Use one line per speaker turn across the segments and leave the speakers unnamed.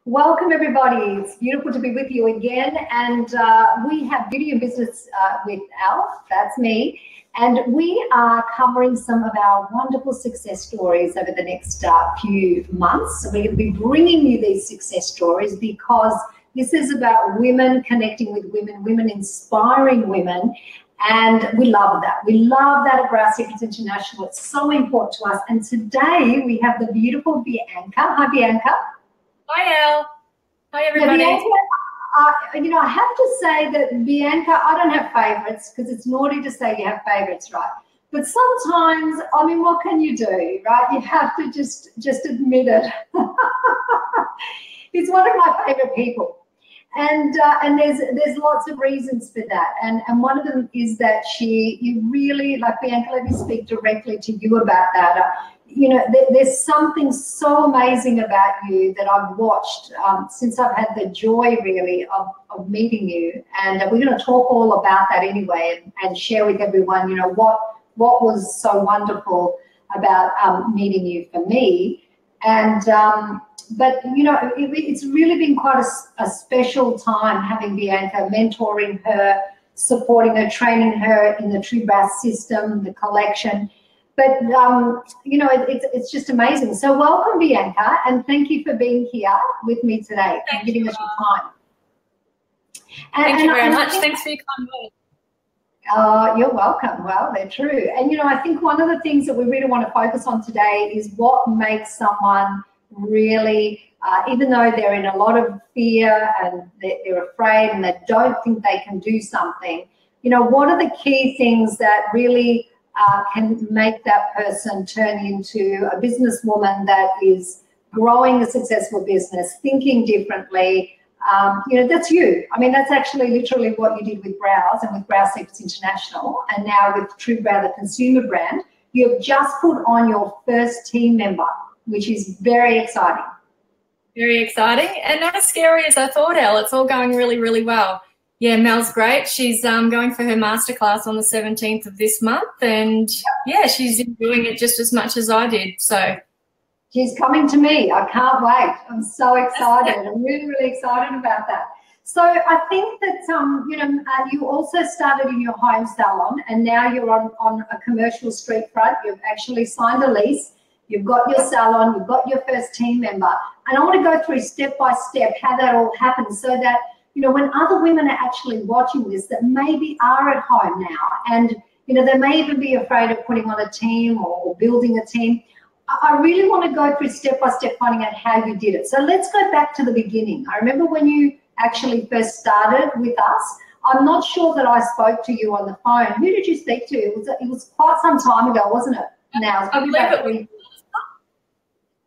Welcome, everybody. It's beautiful to be with you again. And we have Beauty and Business with Al, that's me. And we are covering some of our wonderful success stories over the next few months. So we're going to be bringing you these success stories because this is about women connecting with women, women inspiring women. And we love that. We love that at Brow Secrets International. It's so important to us. And today we have the beautiful Bianca. Hi, Bianca.
Hi, Elle. Hi, everybody.
Bianca, I have to say that Bianca, I don't have favorites because it's naughty to say you have favorites, right? But sometimes, I mean, what can you do, right? You have to just admit it. It's one of my favorite people. And there's lots of reasons for that. And one of them is that you really, like Bianca, let me speak directly to you about that. There's something so amazing about you that I've watched since I've had the joy, really, of meeting you. And we're going to talk all about that anyway and share with everyone, what was so wonderful about meeting you for me. And but it's really been quite a special time having Bianca, mentoring her, supporting her, training her in the TrueBrow system, the collection. But it's just amazing. So welcome, Bianca, and thank you for being here with me today and giving us your time.
Thank you very much. Thanks for your kind words.
You're welcome. Well, they're true. And I think one of the things that we really want to focus on today is what makes someone really, even though they're in a lot of fear and they're afraid and they don't think they can do something, what are the key things that really can make that person turn into a businesswoman that is growing a successful business, thinking differently. That's you. I mean, that's actually literally what you did with Brows and with Brow Secrets International, and now with TrueBrow, the consumer brand. You have just put on your first team member, which is very exciting.
Very exciting and not as scary as I thought, Elle. It's all going really, really well. Yeah, Mel's great. She's going for her masterclass on the 17th of this month, and yeah, she's enjoying it just as much as I did. So
she's coming to me. I can't wait. I'm so excited. I'm really, really excited about that. So I think that you also started in your home salon, and now you're on a commercial street front. You've actually signed a lease. You've got your salon. You've got your first team member, and I want to go through step by step how that all happened, so that when other women are actually watching this that maybe are at home now and, they may even be afraid of putting on a team or building a team, I really want to go through step by step finding out how you did it. So let's go back to the beginning. I remember when you actually first started with us. I'm not sure that I spoke to you on the phone. Who did you speak to? It was quite some time ago, wasn't it? Now,
I believe it was.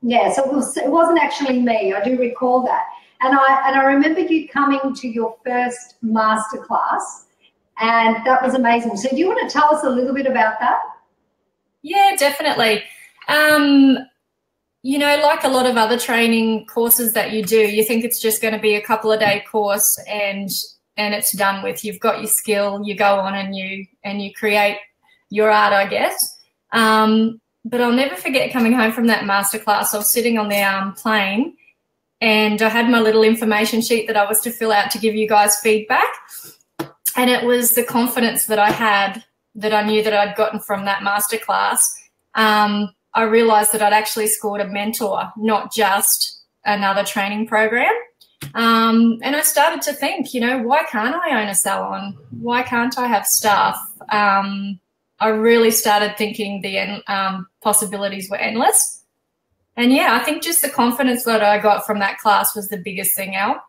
Yeah, so it wasn't actually me. I do recall that. And I remember you coming to your first masterclass, and that was amazing. So do you want to tell us a little bit about that?
Yeah, definitely. Like a lot of other training courses that you do, you think it's just going to be a couple of day course and it's done with. You've got your skill, you go on and you create your art, I guess. But I'll never forget coming home from that masterclass. I was sitting on the plane, and I had my little information sheet that I was to fill out to give you guys feedback. And it was the confidence that I had, that I knew that I'd gotten from that masterclass. I realised that I'd actually scored a mentor, not just another training program. And I started to think, why can't I own a salon? Why can't I have staff? I really started thinking the possibilities were endless. And yeah, I think just the confidence that I got from that class was the biggest thing, Elle.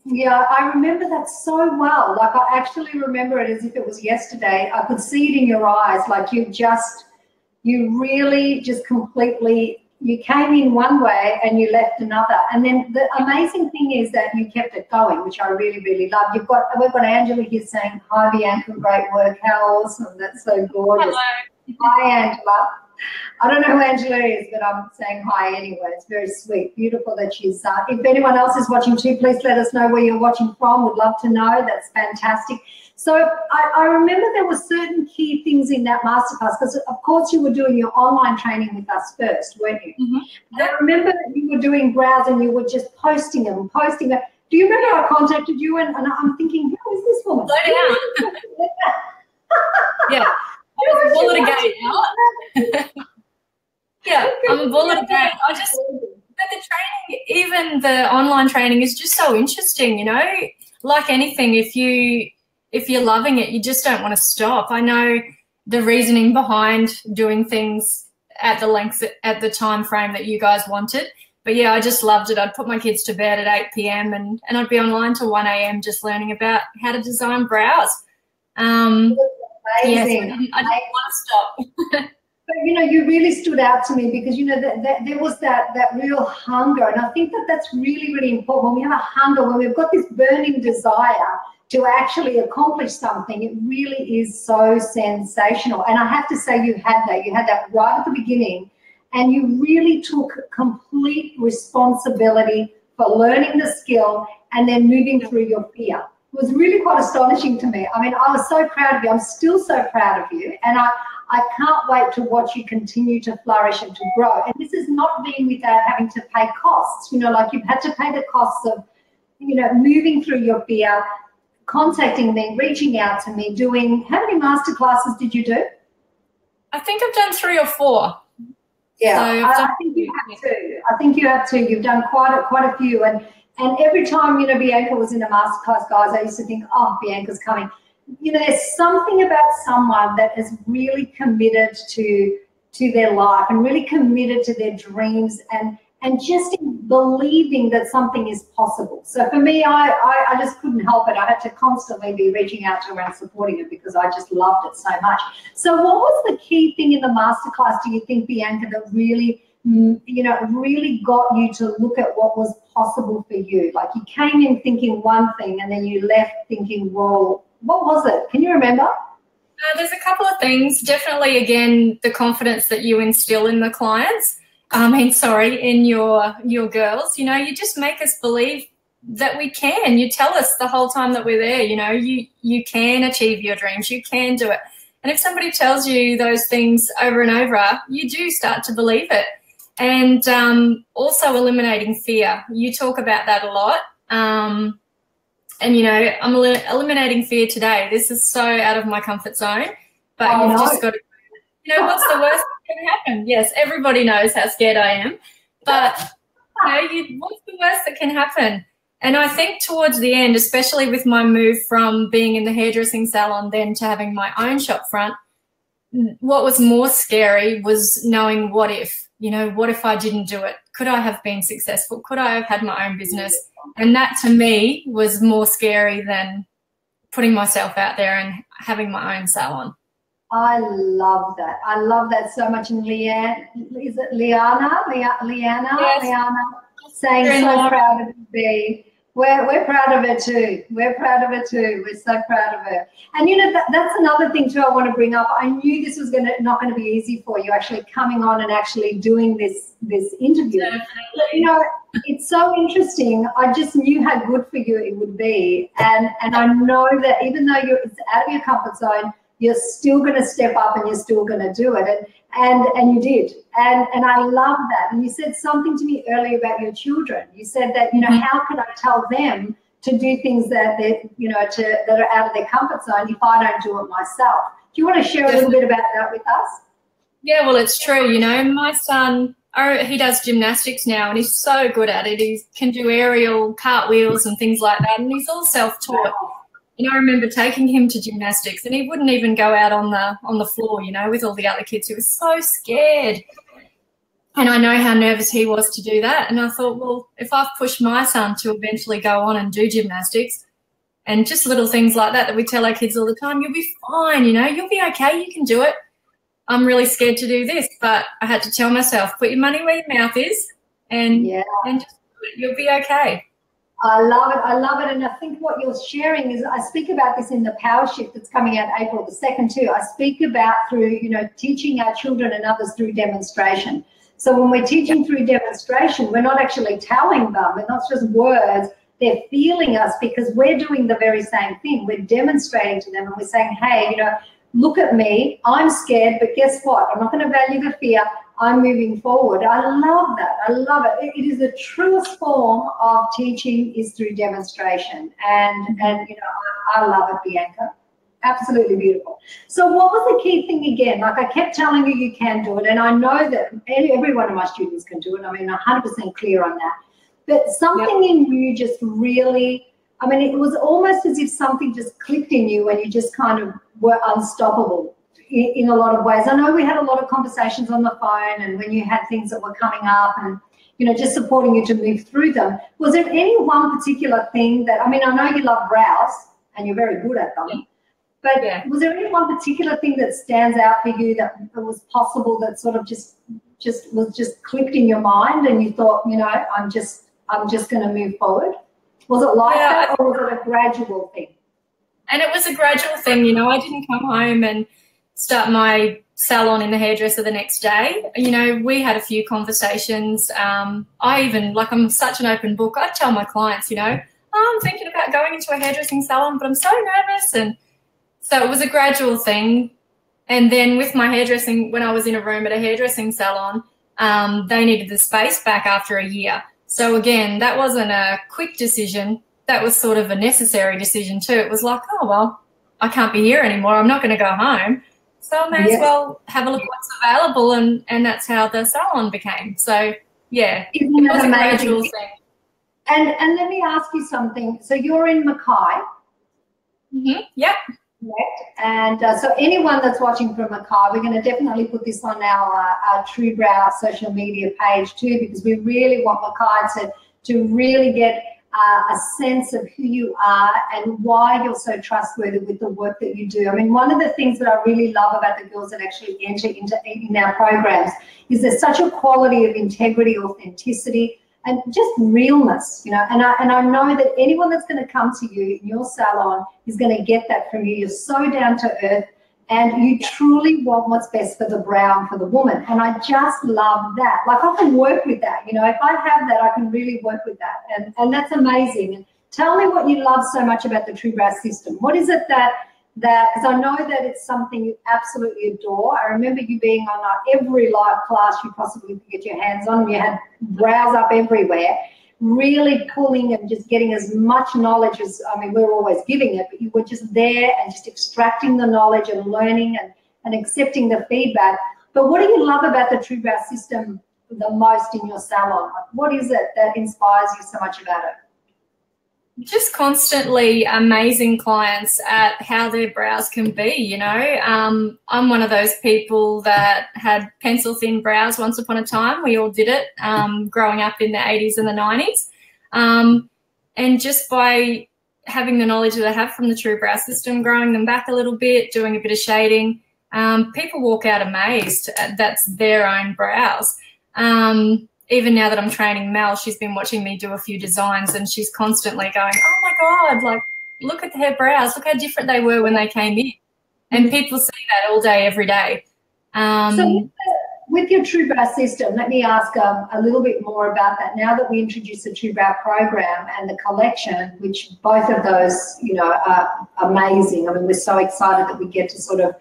Yeah, I remember that so well. Like, I actually remember it as if it was yesterday. I could see it in your eyes. Like, you really just completely, you came in one way and you left another. And then the amazing thing is that you kept it going, which I really, really love. We've got Angela here saying, hi, Bianca, great work. How awesome. That's so gorgeous.
Hello.
Hi, Angela. I don't know who Angela is, but I'm saying hi anyway. It's very sweet, beautiful that she's. If anyone else is watching too, please let us know where you're watching from. Would love to know. That's fantastic. So I remember there were certain key things in that masterclass because, of course, you were doing your online training with us first, weren't you?
Mm-hmm.
I remember that you were doing brows and you were just posting them. Do you remember I contacted you and I'm thinking, who is this woman?
Slow down. Yeah. I'm a bull at a gate. Yeah, I'm a bull at a gate. But the training, even the online training, is just so interesting, you know. Like anything, if you're loving it, you just don't want to stop. I know the reasoning behind doing things at the time frame that you guys wanted. But yeah, I just loved it. I'd put my kids to bed at 8 p.m. and I'd be online till 1 a.m. just learning about how to design brows.
Amazing.
Yes, I didn't want to stop.
But, you know, you really stood out to me because, you know, that there was that real hunger. And I think that that's really, really important. When we have a hunger, when we've got this burning desire to actually accomplish something, it really is so sensational. And I have to say you had that. You had that right at the beginning. And you really took complete responsibility for learning the skill and then moving through your fear. It was really quite astonishing to me. I mean, I was so proud of you. I'm still so proud of you. And I can't wait to watch you continue to flourish and to grow. And this has not been without having to pay costs. You know, like you've had to pay the costs of, you know, moving through your fear, contacting me, reaching out to me, doing, how many master classes did you do?
I think I've done 3 or 4.
Yeah, so I think you have to. I think you have to. You've done quite a few. And every time, you know, Bianca was in a masterclass, guys, I used to think, oh, Bianca's coming. You know, there's something about someone that is really committed to their life and really committed to their dreams and just in believing that something is possible. So for me, I just couldn't help it. I had to constantly be reaching out to her and supporting her because I just loved it so much. So what was the key thing in the masterclass, do you think, Bianca, that really, you know, really got you to look at what was possible for you? Like you came in thinking one thing and then you left thinking, whoa, what was it? Can you remember?
There's a couple of things. Definitely, again, the confidence that you instill in the clients. In your girls. You know, you just make us believe that we can. You tell us the whole time that we're there, you know, you can achieve your dreams. You can do it. And if somebody tells you those things over and over, you do start to believe it. And also eliminating fear. You talk about that a lot. And, you know, I'm eliminating fear today. This is so out of my comfort zone. But you've just got to, you know, what's the worst that can happen? Yes, everybody knows how scared I am. But, you know, what's the worst that can happen? And I think towards the end, especially with my move from being in the hairdressing salon then to having my own shop front, what was more scary was knowing what if. You know, what if I didn't do it? Could I have been successful? Could I have had my own business? And that to me was more scary than putting myself out there and having my own salon.
I love that. I love that so much. And Leanne, is it Liana? Liana?
Yes.
Liana saying so proud of you, B. We're proud of her too. We're proud of her too. We're so proud of her. And you know, that's another thing too I want to bring up. I knew this was not going to be easy for you, actually coming on and actually doing this interview. But, you know, it's so interesting. I just knew how good for you it would be. And I know that even though it's out of your comfort zone, you're still going to step up and you're still going to do it. And you did. And I love that. And you said something to me earlier about your children. You said that, you know, how could I tell them to do things that that are out of their comfort zone if I don't do it myself? Do you want to share a little bit about that with us? Yeah,
well, it's true. You know, my son, he does gymnastics now and he's so good at it. He can do aerial cartwheels and things like that. And he's all self-taught. Wow. You know, I remember taking him to gymnastics and he wouldn't even go out on the floor, you know, with all the other kids. He was so scared. And I know how nervous he was to do that. And I thought, well, if I've pushed my son to eventually go on and do gymnastics and just little things like that we tell our kids all the time, you'll be fine, you know, you'll be okay, you can do it. I'm really scared to do this. But I had to tell myself, put your money where your mouth is and just do it. You'll be okay.
I love it. I love it. And I think what you're sharing is, I speak about this in the Power Shift that's coming out April the 2nd too. I speak about through, teaching our children and others through demonstration. So when we're teaching through demonstration, we're not actually telling them, it's not just words, they're feeling us because we're doing the very same thing. We're demonstrating to them and we're saying, hey, look at me, I'm scared, but guess what? I'm not going to value the fear. I'm moving forward. I love that. I love it. It is the truest form of teaching is through demonstration. And I love it, Bianca. Absolutely beautiful. So what was the key thing again? Like I kept telling you, you can do it. And I know that every one of my students can do it. I mean, 100% clear on that. But something in you just really, it was almost as if something just clicked in you and you just kind of were unstoppable in a lot of ways. I know we had a lot of conversations on the phone and when you had things that were coming up and, just supporting you to move through them. Was there any one particular thing that, I know you love brows and you're very good at them, but was there any one particular thing that stands out for you that was possible that sort of just clicked in your mind and you thought, I'm just going to move forward? Was it like that or was it a gradual thing?
And it was a gradual thing, I didn't come home and start my salon in the hairdresser the next day. We had a few conversations. I'm such an open book. I tell my clients, I'm thinking about going into a hairdressing salon, but I'm so nervous. And so it was a gradual thing. And then with my hairdressing, when I was in a room at a hairdressing salon, they needed the space back after a year. So again, that wasn't a quick decision. That was sort of a necessary decision too. It was like, oh, well, I can't be here anymore. I'm not going to go home. So I may as well have a look at what's available, and that's how the salon became. So, yeah, it was a gradual thing.
And let me ask you something. So you're in Mackay?
Mm-hmm. Yep.
Correct. And so anyone that's watching from Mackay, we're going to definitely put this on our TrueBrow social media page too, because we really want Mackay to really get a sense of who you are and why you're so trustworthy with the work that you do. One of the things that I really love about the girls that actually enter in our programs is there's such a quality of integrity, authenticity, and just realness, and I know that anyone that's going to come to you in your salon is going to get that from you. You're so down to earth and you truly want what's best for the brow and for the woman. And I just love that. Like I can work with that, if I have that, I can really work with that. And that's amazing. And tell me what you love so much about the TrueBrow system. What is it that, because I know that it's something you absolutely adore. I remember you being on every live class you possibly could get your hands on. You had brows up everywhere, really pulling and just getting as much knowledge as, we're always giving it, but you were just there and just extracting the knowledge and learning and accepting the feedback. But what do you love about the TrueBrow system the most in your salon? What is it that inspires you so much about it?
Just constantly amazing clients at how their brows can be, I'm one of those people that had pencil thin brows once upon a time. We all did it growing up in the 80s and the 90s. And just by having the knowledge that I have from the TrueBrow system, growing them back a little bit, doing a bit of shading, people walk out amazed. That's their own brows. Even now that I'm training Mel, she's been watching me do a few designs and she's constantly going, oh my God, like, look at her brows. Look how different they were when they came in. And people see that all day, every day.
So with your TrueBrow system, let me ask a little bit more about that. Now that we introduced the TrueBrow program and the collection, which both of those, are amazing. We're so excited that we get to sort of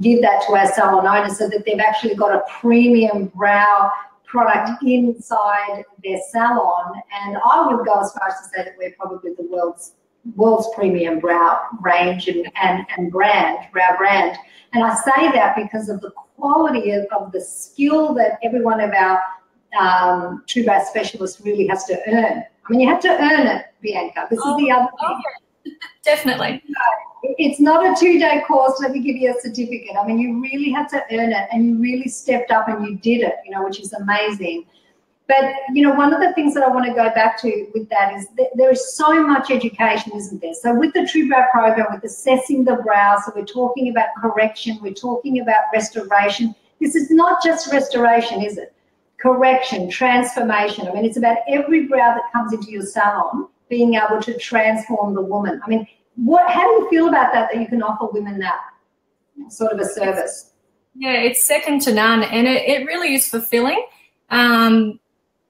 give that to our salon owners so that they've actually got a premium brow product inside their salon. And I would go as far as to say that we're probably the world's premium brow range and brand, brow brand. And I say that because of the quality of the skill that every one of our TrueBrow specialists really has to earn. You have to earn it, Bianca. This is the other thing.
Yeah. Definitely.
It's not a 2-day course, let me give you a certificate. You really had to earn it and you really stepped up and you did it, which is amazing. But, one of the things that I want to go back to with that is that there is so much education, isn't there? So with the TrueBrow program, with assessing the brow, so we're talking about correction, we're talking about restoration. This is not just restoration, is it? Correction, transformation. It's about every brow that comes into your salon being able to transform the woman. I mean, how do you feel about that you can offer women that sort of a service?
Yeah, it's second to none, and it really is fulfilling.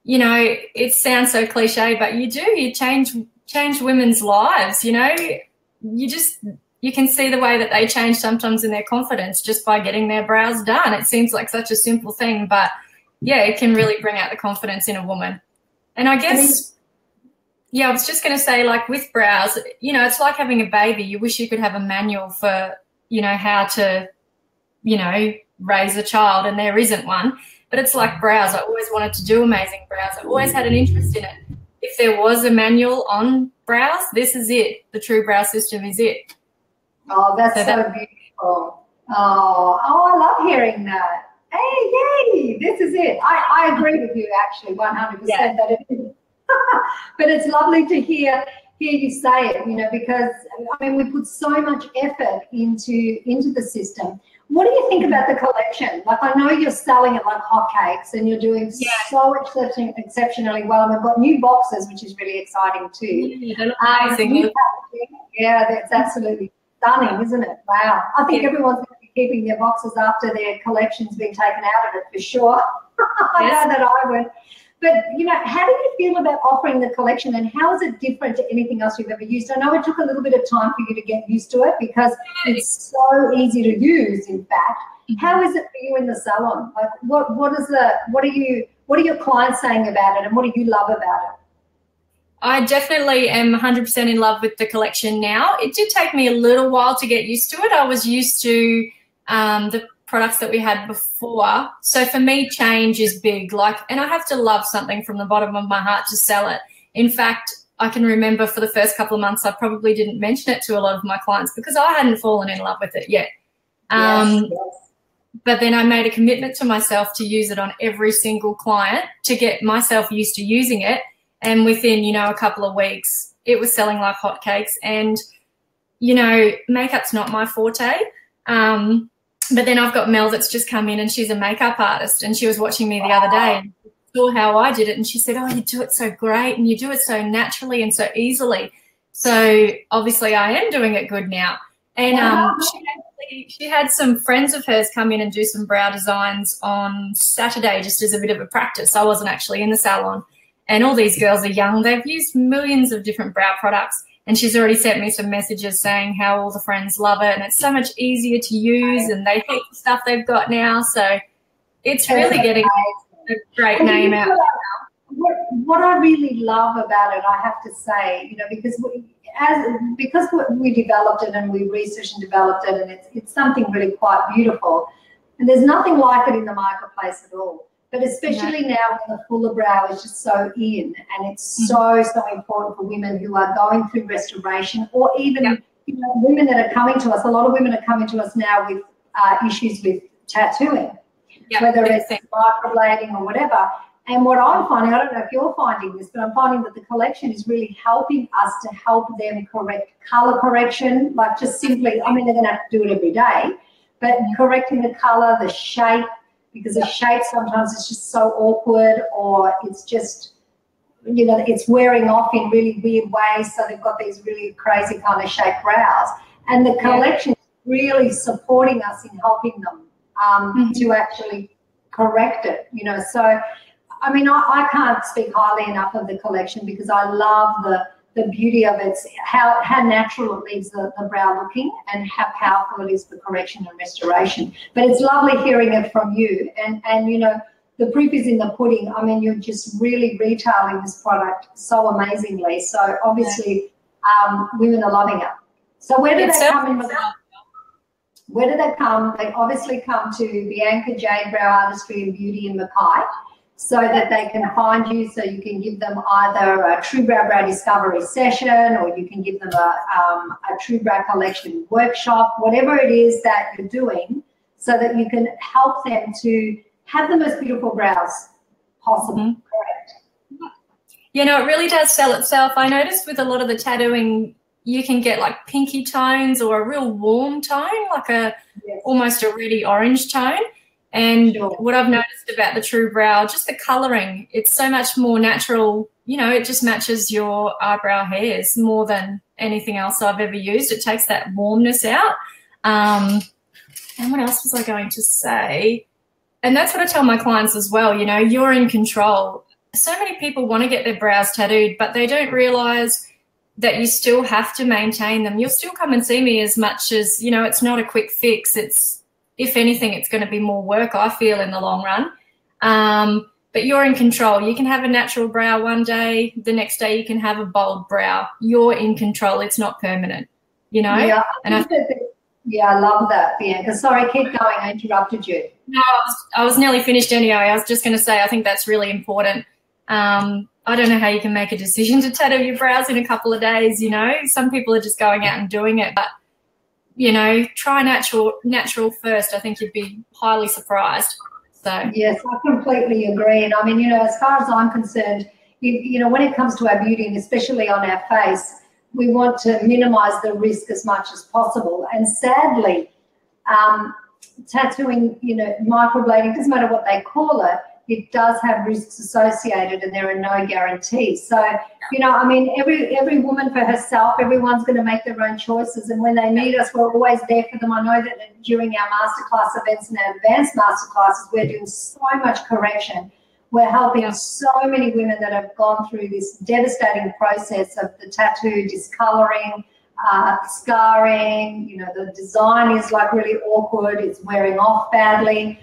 You know, it sounds so cliche, but you change women's lives. You know, you can see the way that they change sometimes in their confidence just by getting their brows done. It seems like such a simple thing, but yeah, it can really bring out the confidence in a woman. And I guess, yeah, I was just going to say, like with brows, you know, it's like having a baby. You wish you could have a manual for, you know, how to, you know, raise a child, and there isn't one. But it's like brows. I always wanted to do amazing brows. I always had an interest in it. If there was a manual on brows, this is it. The TrueBrow system is it.
Oh, that's so beautiful. Oh, I love hearing that. Hey, yay, this is it. I agree with you, actually, 100% that it is. But it's lovely to hear you say it, you know, because, I mean, we put so much effort into the system. What do you think about the collection? Like, I know you're selling it like hotcakes, and you're doing so exceptionally well. And we've got new boxes, which is really exciting too. Yeah, that's absolutely stunning, isn't it? Wow. I think everyone's going to be keeping their boxes after their collection's been taken out of it, for sure. I know that I would. But, you know, how do you feel about offering the collection, and how is it different to anything else you've ever used? I know it took a little bit of time for you to get used to it because it's so easy to use, in fact. How is it for you in the salon? Like, what are your clients saying about it, and what do you love about it?
I definitely am 100% in love with the collection now. It did take me a little while to get used to it. I was used to the products that we had before. So for me, change is big. Like, and I have to love something from the bottom of my heart to sell it. In fact, I can remember for the first couple of months, I probably didn't mention it to a lot of my clients because I hadn't fallen in love with it yet. But then I made a commitment to myself to use it on every single client to get myself used to using it. And within, you know, a couple of weeks, it was selling like hotcakes. And, you know, makeup's not my forte. But then I've got Mel that's just come in, and she's a makeup artist, and she was watching me the other day and saw how I did it, and she said, oh, you do it so great, and you do it so naturally and so easily. So obviously I am doing it good now. And she had some friends of hers come in and do some brow designs on Saturday just as a bit of a practice. I wasn't actually in the salon. And all these girls are young. They've used millions of different brow products. And she's already sent me some messages saying how all the friends love it, and it's so much easier to use, and they hate the stuff they've got now. So it's really getting a great name out.
What I really love about it, I have to say, you know, because we developed it and we researched and developed it, and it's something really quite beautiful. And there's nothing like it in the marketplace at all. But especially now when the fuller brow is just so in, and it's so important for women who are going through restoration, or even you know, women that are coming to us. A lot of women are coming to us now with issues with tattooing, whether it's microblading or whatever. And what I'm finding, I don't know if you're finding this, but I'm finding that the collection is really helping us to help them correct color correction, like just simply, I mean, they're going to have to do it every day, but correcting the color, the shape, because the shape sometimes is just so awkward, or it's just, you know, it's wearing off in really weird ways. So they've got these really crazy kind of shaped brows. And the collection is really supporting us in helping them to actually correct it, you know. So, I mean, I can't speak highly enough of the collection because I love the beauty of it, how natural it leaves the brow looking, and how powerful it is for correction and restoration. But it's lovely hearing it from you. And you know, the proof is in the pudding. I mean, you're just really retailing this product so amazingly. So obviously, women are loving it. So where do they come in? Where do they come? They obviously come to Bianca Jade Brow Artistry and Beauty in Mackay, so that they can find you, so you can give them either a TrueBrow Brow Discovery session, or you can give them a TrueBrow Collection workshop, whatever it is that you're doing, so that you can help them to have the most beautiful brows possible. Correct.
You know, it really does sell itself. I noticed with a lot of the tattooing, you can get like pinky tones or a real warm tone, like almost a reddy orange tone. And what I've noticed about the TrueBrow, just the colouring, it's so much more natural. You know, it just matches your eyebrow hairs more than anything else I've ever used. It takes that warmness out. And what else was I going to say? And that's what I tell my clients as well. You know, you're in control. So many people want to get their brows tattooed, but they don't realise that you still have to maintain them. You'll still come and see me as much as, you know, it's not a quick fix. It's, if anything, it's going to be more work, I feel, in the long run. But you're in control. You can have a natural brow one day. The next day you can have a bold brow. You're in control. It's not permanent, you know?
Yeah,
and
I love that, Bianca. Sorry, keep going. I interrupted you.
No, I was nearly finished anyway. I was just going to say I think that's really important. I don't know how you can make a decision to tattoo your brows in a couple of days, you know. Some people are just going out and doing it. But, you know, try natural first. I think you'd be highly surprised. So
yes, I completely agree. And I mean, you know, as far as I'm concerned, you know, when it comes to our beauty, and especially on our face, we want to minimize the risk as much as possible. And sadly, tattooing, you know, microblading, doesn't matter what they call it, it does have risks associated, and there are no guarantees. So, you know, I mean, every woman for herself, everyone's going to make their own choices. And when they need us, we're always there for them. I know that during our masterclass events and our advanced masterclasses, we're doing so much correction. We're helping so many women that have gone through this devastating process of the tattoo discoloring, scarring. You know, the design is like really awkward. It's wearing off badly.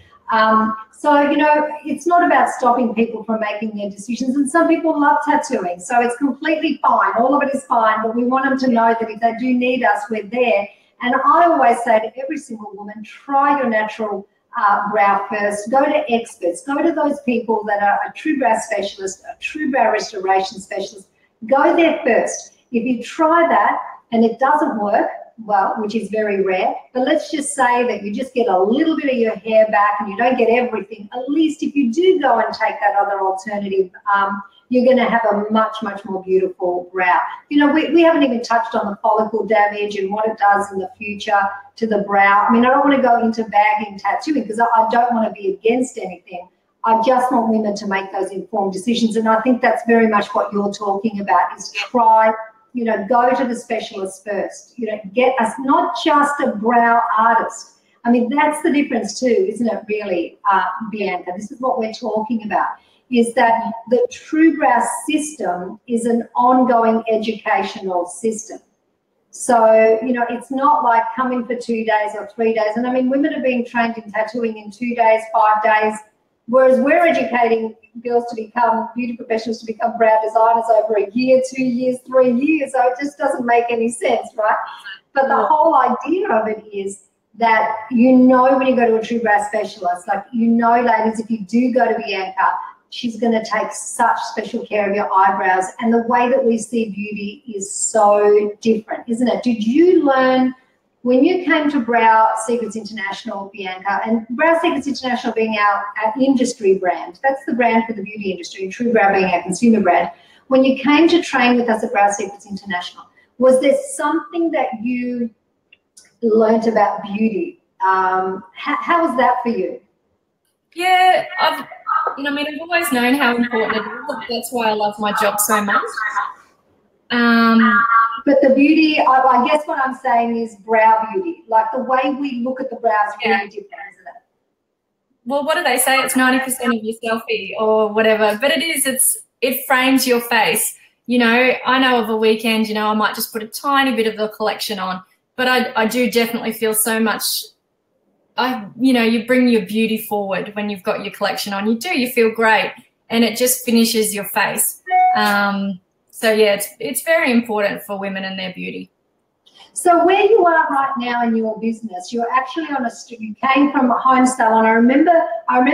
So, you know, it's not about stopping people from making their decisions. And some people love tattooing, so it's completely fine. All of it is fine, but we want them to know that if they do need us, we're there. And I always say to every single woman, try your natural brow first. Go to experts. Go to those people that are a TrueBrow specialist, a TrueBrow restoration specialist. Go there first. If you try that and it doesn't work, well, which is very rare, but let's just say that you just get a little bit of your hair back and you don't get everything. At least if you do go and take that other alternative, you're going to have a much, much more beautiful brow. You know, we haven't even touched on the follicle damage and what it does in the future to the brow. I mean, I don't want to go into bagging tattooing because I don't want to be against anything. I just want women to make those informed decisions. And I think that's very much what you're talking about, is try, you know, go to the specialist first. You know, get us not just a brow artist. I mean, that's the difference too, isn't it, really, Bianca? This is what we're talking about, is that the TrueBrow system is an ongoing educational system. So, you know, it's not like coming for 2 days or 3 days. And I mean, women are being trained in tattooing in 2 days, 5 days, whereas we're educating girls to become beauty professionals, to become brow designers over a year, 2 years, 3 years. So it just doesn't make any sense, right? But the whole idea of it is that, you know, when you go to a TrueBrow specialist, like, you know, ladies, if you do go to Bianca, she's going to take such special care of your eyebrows. And the way that we see beauty is so different, isn't it? Did you learn when you came to Brow Secrets International, Bianca, and Brow Secrets International being our industry brand, that's the brand for the beauty industry, TrueBrow being our consumer brand, when you came to train with us at Brow Secrets International, was there something that you learnt about beauty? How was that for you?
Yeah, I've always known how important it is. That's why I love my job so much.
But the beauty, I guess what I'm saying is brow beauty. Like, the way we look at the brows is really different, isn't it?
Well, what do they say? It's 90% of your selfie or whatever. But it frames your face. You know, I know of a weekend, you know, I might just put a tiny bit of the collection on. But I do definitely feel so much, you know, you bring your beauty forward when you've got your collection on. You feel great, and it just finishes your face. So, yeah, it's very important for women and their beauty.
So where you are right now in your business, you're actually on you came from a home salon. I remember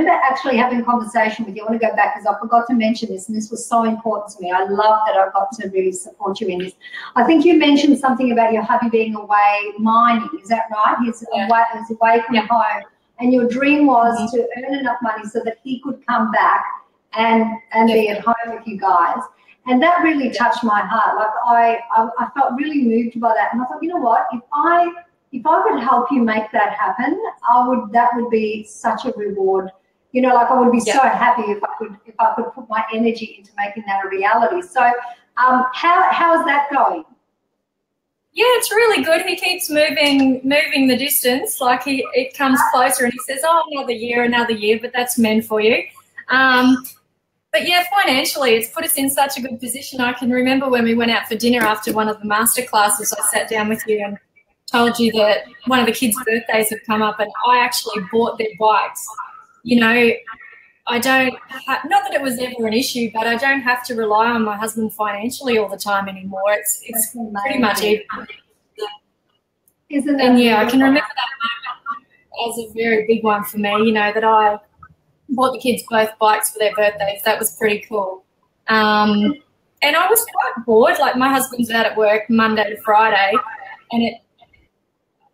actually having a conversation with you. I want to go back because I forgot to mention this, and this was so important to me. I love that I got to really support you in this. I think you mentioned something about your hubby being away mining. Is that right? He's away from home, and your dream was to earn enough money so that he could come back and be at home with you guys. And that really touched my heart. Like, I felt really moved by that. And I thought, you know what, if I if I could help you make that happen, that would be such a reward. You know, like I would be so happy if I could put my energy into making that a reality. So how is that going?
Yeah, it's really good. He keeps moving the distance. Like it comes closer and he says, oh, another year, but that's men for you. But yeah, financially, it's put us in such a good position. I can remember when we went out for dinner after one of the master classes, I sat down with you and told you that one of the kids' birthdays had come up and I actually bought their bikes. You know, I don't, not that it was ever an issue, but I don't have to rely on my husband financially all the time anymore. It's pretty much even.
Isn't that
and yeah, I can remember that moment as a very big one for me, you know, that I bought the kids both bikes for their birthdays. That was pretty cool. And I was quite bored. Like my husband's out at work Monday to Friday, and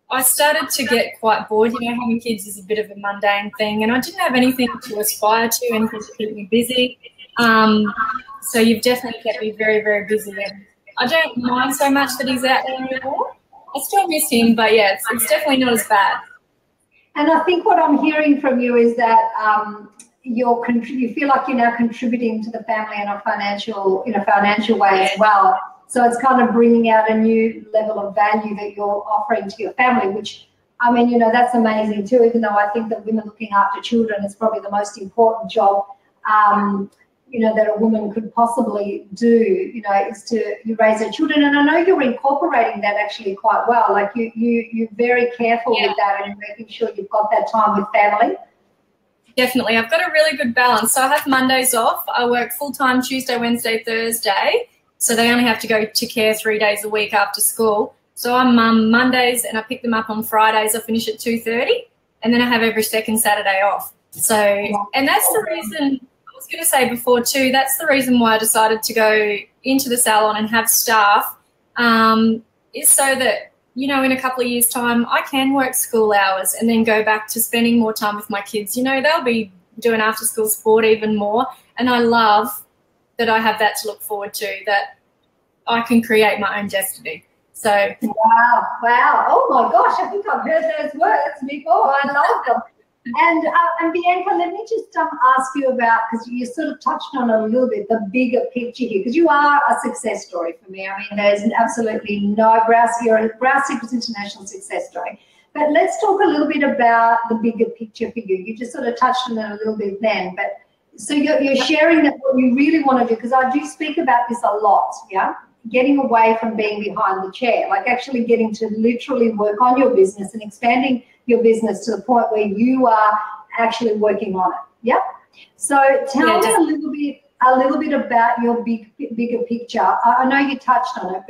I started to get quite bored. You know, having kids is a bit of a mundane thing, and I didn't have anything to aspire to, anything to keep me busy. So you've definitely kept me very, very busy, and I don't mind so much that he's out there anymore. I still miss him, but yeah, it's definitely not as bad.
And I think what I'm hearing from you is that you feel like you're now contributing to the family in a financial way as well. So it's kind of bringing out a new level of value that you're offering to your family, which, I mean, you know, that's amazing too, even though I think that women looking after children is probably the most important job, you know, that a woman could possibly do, you know, is to raise her children. And I know you're incorporating that actually quite well. Like you're very careful with that and making sure you've got that time with family.
Definitely. I've got a really good balance. So I have Mondays off. I work full-time Tuesday, Wednesday, Thursday. So they only have to go to care 3 days a week after school. So I'm Mondays and I pick them up on Fridays. I finish at 2:30 and then I have every second Saturday off. So, and that's the reason, I was going to say before too, that's the reason why I decided to go into the salon and have staff, is so that, you know, in a couple of years' time, I can work school hours and then go back to spending more time with my kids. You know, they'll be doing after-school sport even more. And I love that I have that to look forward to, that I can create my own destiny. So
wow. Oh my gosh, I think I've heard those words before. I love them. And Bianca, let me just ask you about, because you sort of touched on a little bit, the bigger picture here, because you are a success story for me. I mean, there's absolutely no you're a Brow Secrets International success story. But let's talk a little bit about the bigger picture for you. You just sort of touched on it a little bit then, but so you're sharing that what you really want to do, because I do speak about this a lot, yeah? Getting away from being behind the chair, like actually getting to literally work on your business and expanding your business to the point where you are actually working on it. Yeah. So tell me a little bit about your bigger picture. I know you touched on it,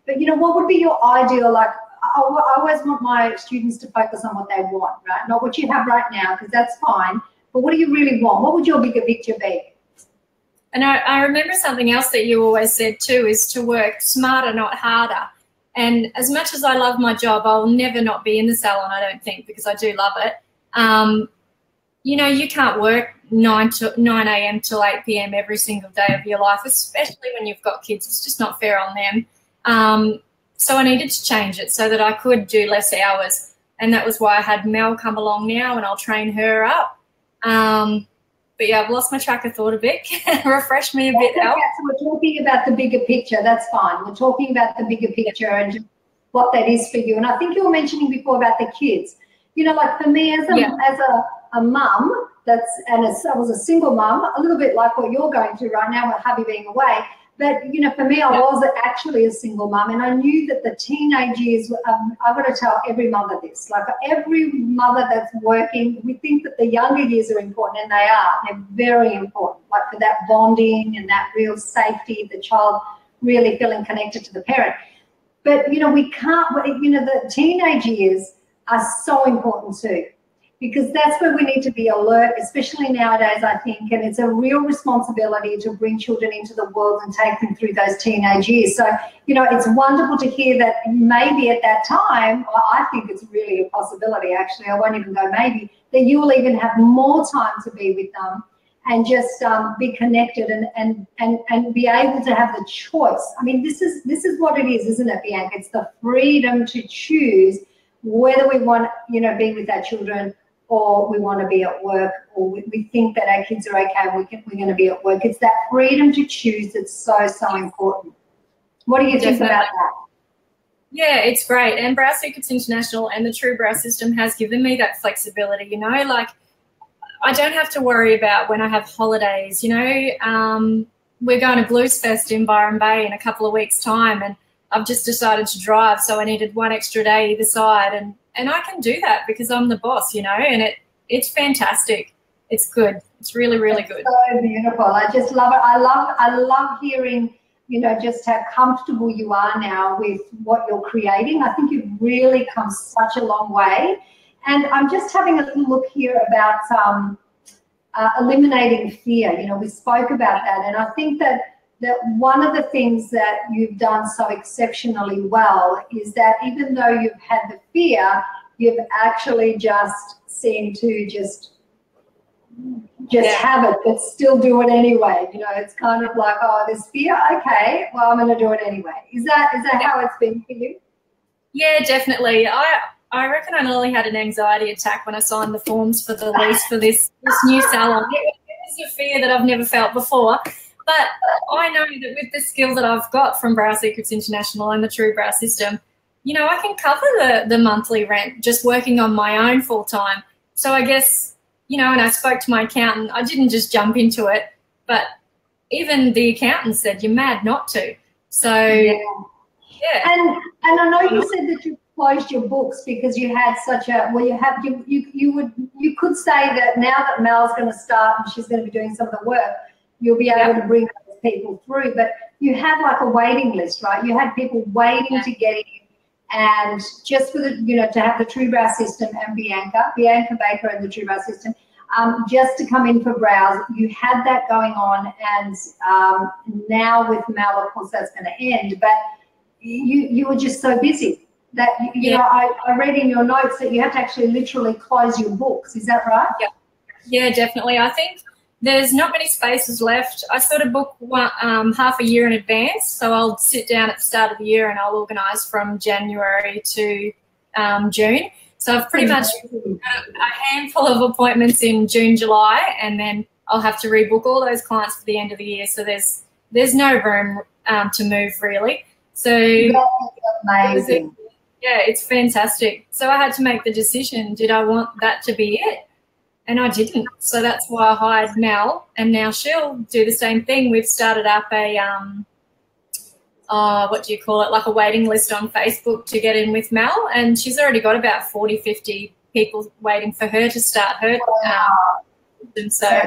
but you know, what would be your ideal? Like, I always want my students to focus on what they want, right? Not what you have right now, because that's fine. But what do you really want? What would your bigger picture be?
And I remember something else that you always said too, is to work smarter, not harder. And as much as I love my job, I'll never not be in the salon, I don't think, because I do love it. You know, you can't work 9 a.m. till 8 p.m. every single day of your life, especially when you've got kids. It's just not fair on them. So I needed to change it so that I could do less hours. And that was why I had Mel come along now, and I'll train her up. But yeah, I've lost my track of thought a bit. Refresh me a bit, Al.
So we're talking about the bigger picture. That's fine. We're talking about the bigger picture and just what that is for you. And I think you were mentioning before about the kids. You know, like for me as a mum, I was a single mum, a little bit like what you're going through right now with hubby being away. But, you know, for me, I was actually a single mum, and I knew that the teenage years, I've got to tell every mother this, like every mother that's working, we think that the younger years are important, and they are. They're very important, like for that bonding and that real safety, the child really feeling connected to the parent. But, you know, we can't, you know, the teenage years are so important too, because that's where we need to be alert, especially nowadays, I think, and it's a real responsibility to bring children into the world and take them through those teenage years. So, you know, it's wonderful to hear that maybe at that time, I think it's really a possibility, actually, I won't even go maybe, that you will even have more time to be with them and just be connected and be able to have the choice. I mean, this is what it is, isn't it, Bianca? It's the freedom to choose whether we want, you know, be with our children or we want to be at work, or we think that our kids are okay and we're going to be at work. It's that freedom to choose that's so, so important. What do you think about that?
Yeah, it's great. And Brow Secrets International and the TrueBrow system has given me that flexibility, you know, like I don't have to worry about when I have holidays, you know. We're going to Blues Fest in Byron Bay in a couple of weeks' time, and I've just decided to drive, so I needed one extra day either side, and I can do that because I'm the boss, you know, and it's fantastic. It's good. It's really, really good.
So beautiful. I just love it. I love hearing, you know, just how comfortable you are now with what you're creating. I think you've really come such a long way. And I'm just having a little look here about eliminating fear. You know, we spoke about that, and I think that one of the things that you've done so exceptionally well is that even though you've had the fear, you've actually just seemed to just have it, but still do it anyway. You know, it's kind of like, oh, there's fear, okay, well, I'm going to do it anyway. Is that how it's been for you?
Yeah, definitely. I reckon I nearly had an anxiety attack when I signed the forms for the lease for this new salon. It was a fear that I've never felt before. But I know that with the skill that I've got from Brow Secrets International and the TrueBrow system, you know, I can cover the monthly rent just working on my own full time. So I guess, you know, and I spoke to my accountant. I didn't just jump into it, but even the accountant said, you're mad not to. So, yeah.
And I know you said that you closed your books because you had such a, well, you could say that now that Mel's going to start and she's going to be doing some of the work, you'll be able to bring those people through. But you had like a waiting list, right? You had people waiting to get in, and just for the, you know, to have the TrueBrow system and Bianca Baker and the TrueBrow system, just to come in for brows, you had that going on. And now with Mel, of course, that's going to end. But you were just so busy that, you know, I read in your notes that you had to actually literally close your books. Is that right?
Yeah, definitely. I think there's not many spaces left. I sort of book half a year in advance, so I'll sit down at the start of the year and I'll organise from January to June. So I've pretty much got a handful of appointments in June, July, and then I'll have to rebook all those clients for the end of the year. So there's no room to move really. So
that's amazing.
Yeah, it's fantastic. So I had to make the decision, did I want that to be it? And I didn't. So that's why I hired Mel, and now she'll do the same thing. We've started up a, what do you call it, like a waiting list on Facebook to get in with Mel, and she's already got about 40, 50 people waiting for her to start her. And so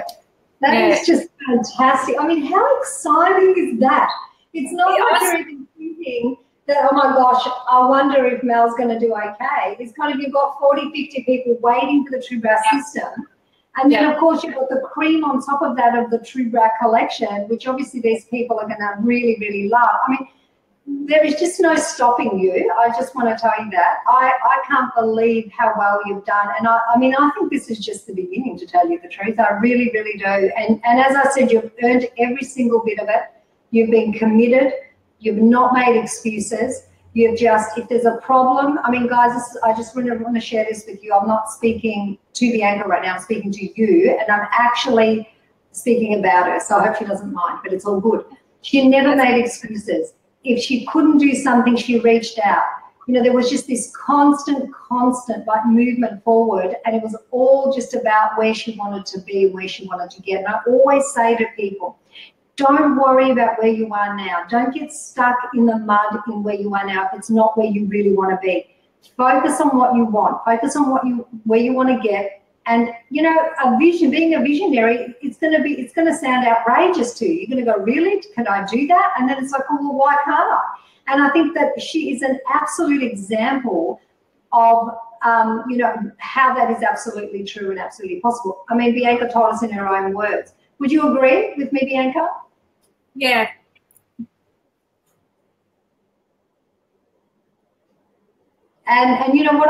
that is just fantastic. I mean, how exciting is that? It's not like you're even thinking that, oh my gosh, I wonder if Mel's going to do okay. It's kind of, you've got 40, 50 people waiting for the TrueBrow system. And then, of course, you've got the cream on top of that of the TrueBrow collection, which obviously these people are going to really, really love. I mean, there is just no stopping you. I just want to tell you that. I can't believe how well you've done. And I mean, I think this is just the beginning, to tell you the truth. I really, really do. And as I said, you've earned every single bit of it. You've been committed. You've not made excuses. You've just, if there's a problem, I mean, guys, I just want to share this with you. I'm not speaking to Bianca right now. I'm speaking to you, and I'm actually speaking about her, so I hope she doesn't mind, but it's all good. She never made excuses. If she couldn't do something, she reached out. You know, there was just this constant, like, movement forward, and it was all just about where she wanted to be, where she wanted to get. And I always say to people, don't worry about where you are now. Don't get stuck in the mud in where you are now if it's not where you really want to be. Focus on what you want. Focus on where you want to get. And, you know, being a visionary, it's going to sound outrageous to you. You're going to go, really? Can I do that? And then it's like, oh, well, why can't I? And I think that she is an absolute example of, you know, how that is absolutely true and absolutely possible. I mean, Bianca told us in her own words. Would you agree with me, Bianca?
Yeah.
And you know what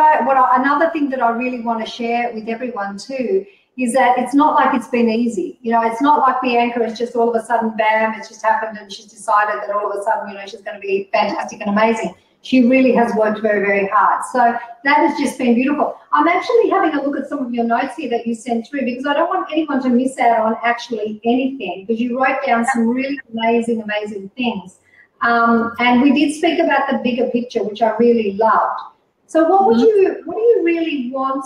another thing that I really want to share with everyone too is that it's not like it's been easy. You know, it's not like Bianca is just all of a sudden, bam, it's just happened and she's decided that all of a sudden, you know, she's going to be fantastic and amazing. She really has worked very, very hard. So that has just been beautiful. I'm actually having a look at some of your notes here that you sent through, because I don't want anyone to miss out on actually anything, because you wrote down some really amazing, amazing things. And we did speak about the bigger picture, which I really loved. So what do you really want?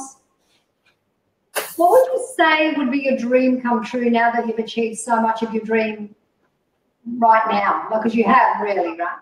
What would you say would be your dream come true now that you've achieved so much of your dream right now? Because you have really, right?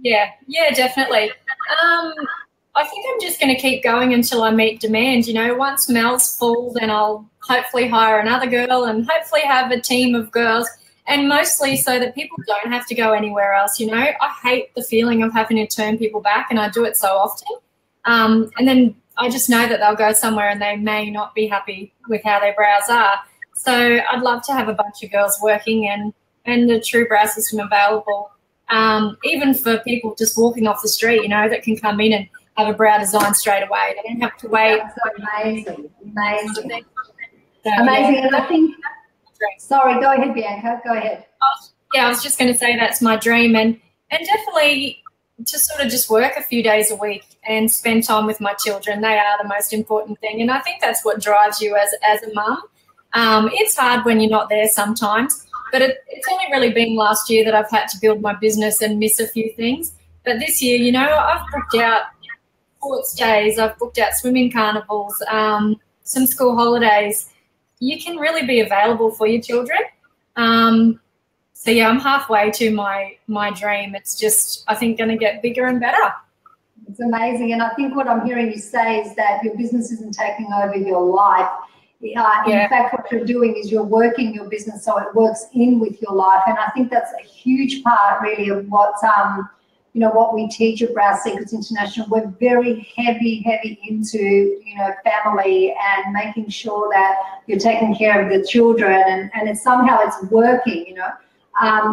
Yeah, definitely. I think I'm just going to keep going until I meet demand. You know, once Mel's full, then I'll hopefully hire another girl and hopefully have a team of girls, and mostly so that people don't have to go anywhere else. You know, I hate the feeling of having to turn people back, and I do it so often. And then I just know that they'll go somewhere and they may not be happy with how their brows are. So I'd love to have a bunch of girls working and the TrueBrow system available, even for people just walking off the street, you know, that can come in and have a brow design straight away. They don't have to wait.
That's amazing, amazing.
So,
amazing.
Yeah.
And I think, sorry, go ahead, Bianca, go ahead.
I was just going to say that's my dream, and definitely to sort of just work a few days a week and spend time with my children. They are the most important thing, and I think that's what drives you as a mum. It's hard when you're not there sometimes, but it's only really been last year that I've had to build my business and miss a few things. But this year, you know, I've booked out sports days, I've booked out swimming carnivals, some school holidays. You can really be available for your children. So yeah, I'm halfway to my dream. It's just, I think, going to get bigger and better.
It's amazing. And I think what I'm hearing you say is that your business isn't taking over your life. In fact, what you're doing is you're working your business so it works in with your life. And I think that's a huge part really of what, you know, what we teach at Brow Secrets International. We're very heavy into, you know, family and making sure that you're taking care of the children, and it's somehow it's working, you know.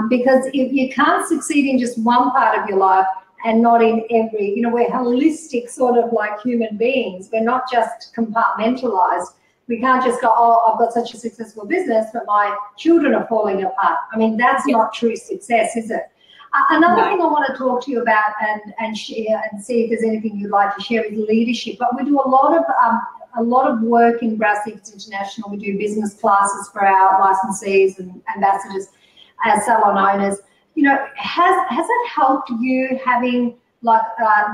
Because if you can't succeed in just one part of your life and not in every, you know, we're holistic sort of like human beings. We're not just compartmentalized. We can't just go, oh, I've got such a successful business, but my children are falling apart. I mean, that's not true success, is it? Another thing I want to talk to you about and share and see if there's anything you'd like to share is leadership. But we do a lot of work in Brow Secrets International. We do business classes for our licensees and ambassadors as salon owners. You know, has it helped you having like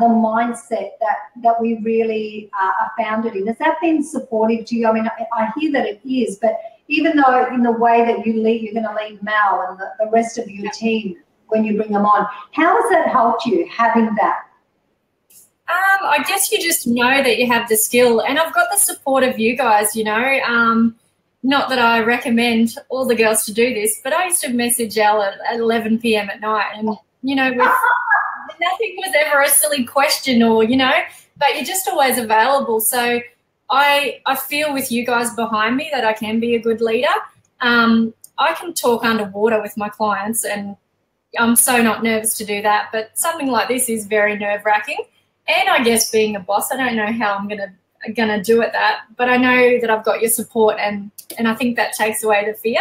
the mindset that we really are founded in? Has that been supportive to you? I mean, I hear that it is, but even though in the way that you lead, you're going to lead Mel and the rest of your team when you bring them on, how has that helped you having that?
I guess you just know that you have the skill, and I've got the support of you guys, you know. Not that I recommend all the girls to do this, but I used to message Elle at 11 p.m. at night, and, you know, nothing was ever a silly question or, you know, but you're just always available. So I feel with you guys behind me that I can be a good leader. I can talk underwater with my clients, and I'm so not nervous to do that, but something like this is very nerve-wracking. And I guess being a boss, I don't know how I'm gonna do it that, but I know that I've got your support, and I think that takes away the fear.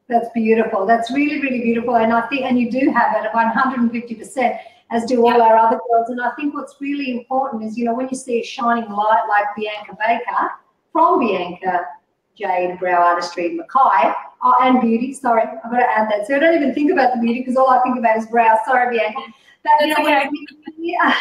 That's beautiful. That's really, really beautiful. And I think, and you do have it 150%, as do all our other girls. And I think what's really important is, you know, when you see a shining light like Bianca Baker, from Bianca Jade Brow Artistry Mackay, and beauty, sorry, I've got to add that. So I don't even think about the beauty because all I think about is brow. Sorry, Bianca. But you know,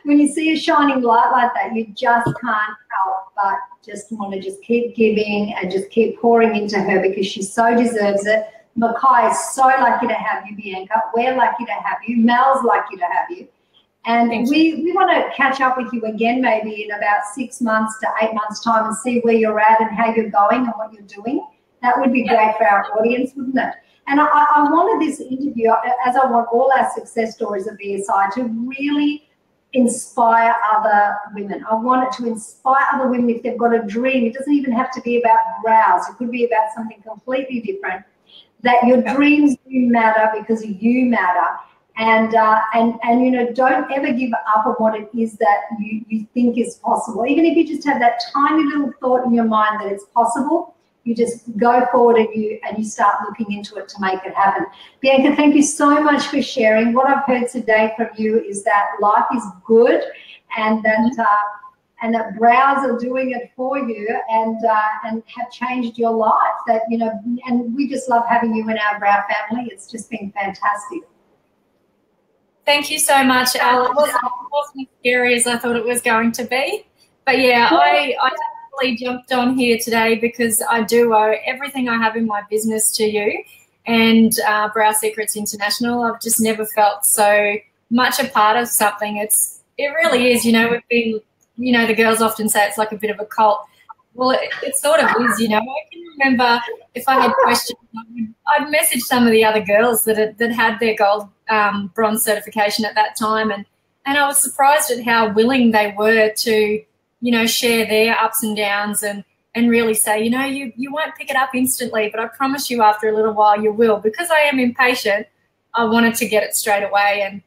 when you see a shining light like that, you just can't help but just want to just keep giving and just keep pouring into her because she so deserves it. Mackay is so lucky to have you, Bianca. We're lucky to have you. Mel's lucky to have you. And we want to catch up with you again maybe in about 6 months to 8 months' time and see where you're at and how you're going and what you're doing. That would be great for our audience, wouldn't it? And I wanted this interview, as I want all our success stories at BSI, to really inspire other women. I want it to inspire other women if they've got a dream. It doesn't even have to be about brows. It could be about something completely different. That your dreams do matter because you matter. And you know, don't ever give up on what it is that you think is possible. Even if you just have that tiny little thought in your mind that it's possible, you just go forward and you start looking into it to make it happen. Bianca, thank you so much for sharing. What I've heard today from you is that life is good, and that brows are doing it for you, and have changed your life. That, you know, and we just love having you in our brow family. It's just been fantastic.
Thank you so much, Al. It wasn't as scary as I thought it was going to be. But yeah, I definitely jumped on here today because I do owe everything I have in my business to you and Brow Secrets International. I've just never felt so much a part of something. It really is, you know, we've been, you know, the girls often say it's like a bit of a cult. Well, it sort of is, you know. I can remember if I had questions, I'd message some of the other girls that had their gold, bronze certification at that time, and I was surprised at how willing they were to, you know, share their ups and downs and really say, you know, you won't pick it up instantly, but I promise you after a little while you will. Because I am impatient, I wanted to get it straight away. And,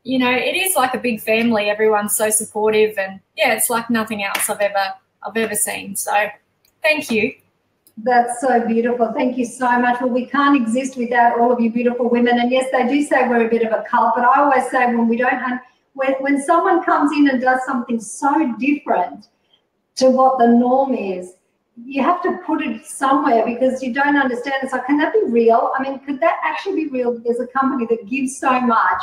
you know, it is like a big family. Everyone's so supportive, and yeah, it's like nothing else I've ever seen. So thank you.
That's so beautiful. Thank you so much. Well, we can't exist without all of you beautiful women. And yes, they do say we're a bit of a cult, but I always say when someone comes in and does something so different to what the norm is, you have to put it somewhere because you don't understand. It's like, can that be real? I mean, could that actually be real? There's a company that gives so much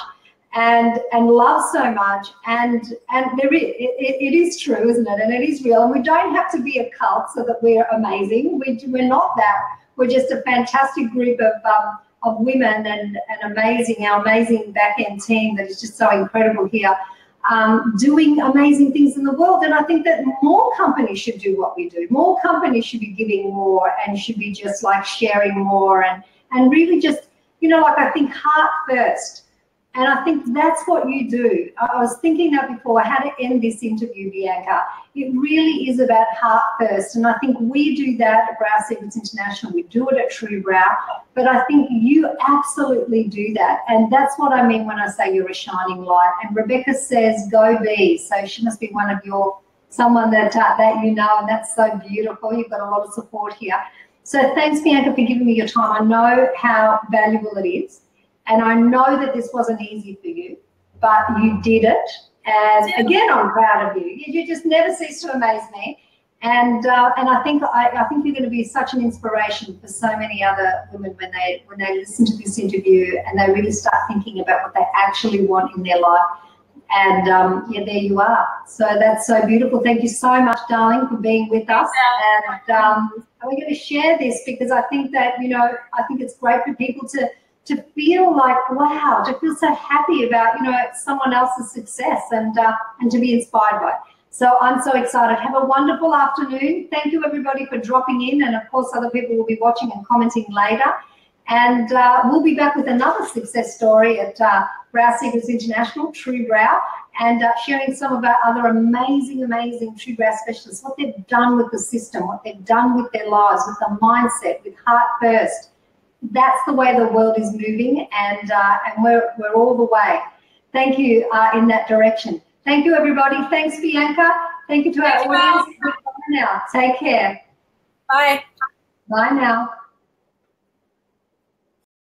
and loves so much, and there is, it is true, isn't it? And it is real. And we don't have to be a cult so that we're amazing. We're not that. We're just a fantastic group of women and our amazing back-end team that is just so incredible here, doing amazing things in the world. And I think that more companies should do what we do. More companies should be giving more and should be just like sharing more and really just, you know, like I think heart first. And I think that's what you do. I was thinking that before. I had to end this interview, Bianca. It really is about heart first. And I think we do that at Brow Secrets International. We do it at TrueBrow. But I think you absolutely do that. And that's what I mean when I say you're a shining light. And Rebecca says, go be. So she must be someone that you know, and that's so beautiful. You've got a lot of support here. So thanks, Bianca, for giving me your time. I know how valuable it is. And I know that this wasn't easy for you, but you did it. And again, I'm proud of you. You just never cease to amaze me. And I think you're going to be such an inspiration for so many other women when they listen to this interview and they really start thinking about what they actually want in their life. And yeah, there you are. So that's so beautiful. Thank you so much, darling, for being with us. And we're going to share this because I think that, you know, I think it's great for people to feel like, wow, to feel so happy about, you know, someone else's success and to be inspired by it. So I'm so excited. Have a wonderful afternoon. Thank you, everybody, for dropping in. And, of course, other people will be watching and commenting later. And we'll be back with another success story at Brow Secrets International, TrueBrow, and sharing some of our other amazing TrueBrow specialists, what they've done with the system, what they've done with their lives, with the mindset, with heart first. That's the way the world is moving, and we're all the way. Thank you in that direction. Thank you, everybody. Thanks, Bianca. Thank you to our audience. Goodbye now. Take care.
Bye.
Bye now.